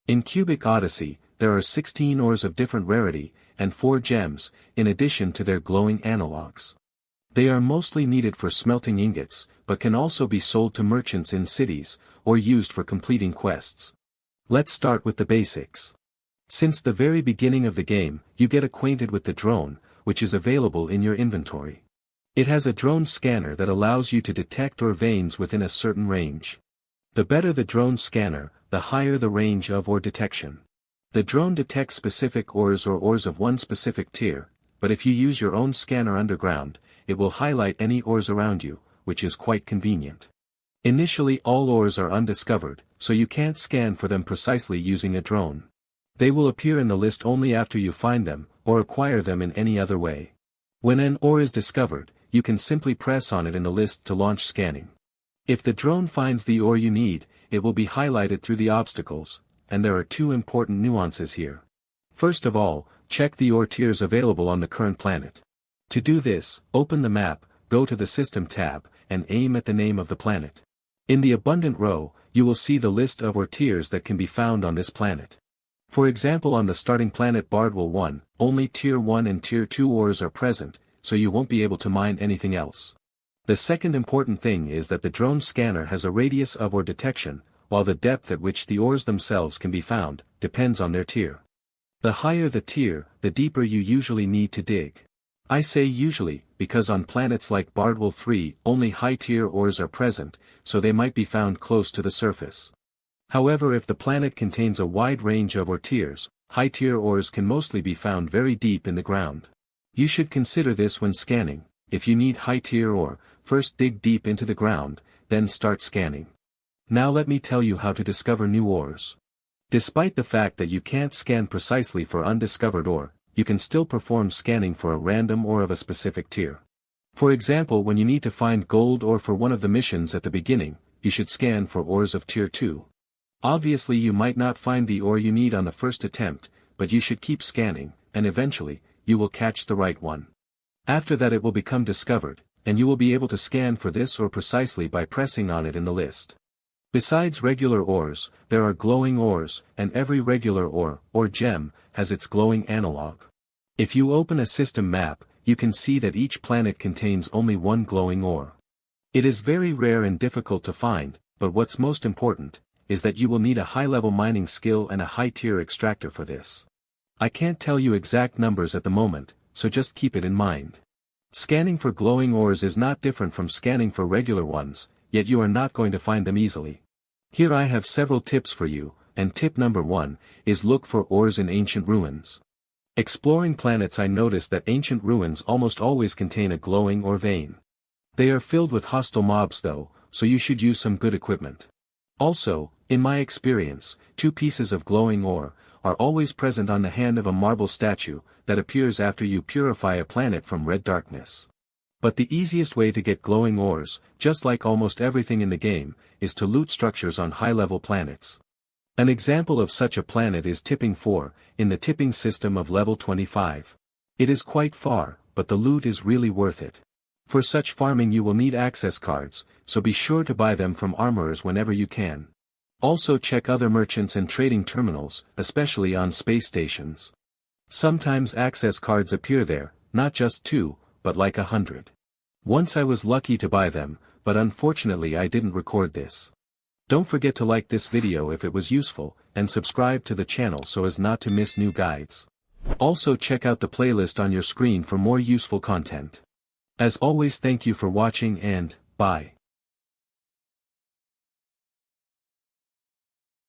In Cubic Odyssey, there are 16 ores of different rarity, and 4 gems, in addition to their glowing analogs. They are mostly needed for smelting ingots, but can also be sold to merchants in cities, or used for completing quests. Let's start with the basics. Since the very beginning of the game, you get acquainted with the drone, which is available in your inventory. It has a drone scanner that allows you to detect ore veins within a certain range. The better the drone scanner, the higher the range of ore detection. The drone detects specific ores or ores of one specific tier, but if you use your own scanner underground, it will highlight any ores around you, which is quite convenient. Initially all ores are undiscovered, so you can't scan for them precisely using a drone. They will appear in the list only after you find them, or acquire them in any other way. When an ore is discovered, you can simply press on it in the list to launch scanning. If the drone finds the ore you need, it will be highlighted through the obstacles, and there are 2 important nuances here. First of all, check the ore tiers available on the current planet. To do this, open the map, go to the System tab, and aim at the name of the planet. In the Abundant row, you will see the list of ore tiers that can be found on this planet. For example, on the starting planet Bardwell 1, only Tier 1 and Tier 2 ores are present, so you won't be able to mine anything else. The second important thing is that the drone scanner has a radius of ore detection, while the depth at which the ores themselves can be found, depends on their tier. The higher the tier, the deeper you usually need to dig. I say usually, because on planets like Bardwell 3 only high-tier ores are present, so they might be found close to the surface. However, if the planet contains a wide range of ore tiers, high-tier ores can mostly be found very deep in the ground. You should consider this when scanning. If you need high-tier ore, first dig deep into the ground, then start scanning. Now let me tell you how to discover new ores. Despite the fact that you can't scan precisely for undiscovered ore, you can still perform scanning for a random ore of a specific tier. For example, when you need to find gold ore for one of the missions at the beginning, you should scan for ores of Tier 2. Obviously you might not find the ore you need on the first attempt, but you should keep scanning, and eventually, you will catch the right one. After that it will become discovered, and you will be able to scan for this ore precisely by pressing on it in the list. Besides regular ores, there are glowing ores, and every regular ore, or gem, has its glowing analog. If you open a system map, you can see that each planet contains only one glowing ore. It is very rare and difficult to find, but what's most important, is that you will need a high-level mining skill and a high-tier extractor for this. I can't tell you exact numbers at the moment, so just keep it in mind. Scanning for glowing ores is not different from scanning for regular ones, yet you are not going to find them easily. Here I have several tips for you, and tip number 1, is look for ores in ancient ruins. Exploring planets, I noticed that ancient ruins almost always contain a glowing ore vein. They are filled with hostile mobs though, so you should use some good equipment. Also, in my experience, 2 pieces of glowing ore are always present on the hand of a marble statue that appears after you purify a planet from red darkness. But the easiest way to get glowing ores, just like almost everything in the game, is to loot structures on high-level planets. An example of such a planet is Tipping 4, in the tipping system of level 25. It is quite far, but the loot is really worth it. For such farming you will need access cards, so be sure to buy them from armorers whenever you can. Also check other merchants and trading terminals, especially on space stations. Sometimes access cards appear there, not just 2, but like 100. Once I was lucky to buy them, but unfortunately I didn't record this. Don't forget to like this video if it was useful, and subscribe to the channel so as not to miss new guides. Also check out the playlist on your screen for more useful content. As always, thank you for watching and, bye.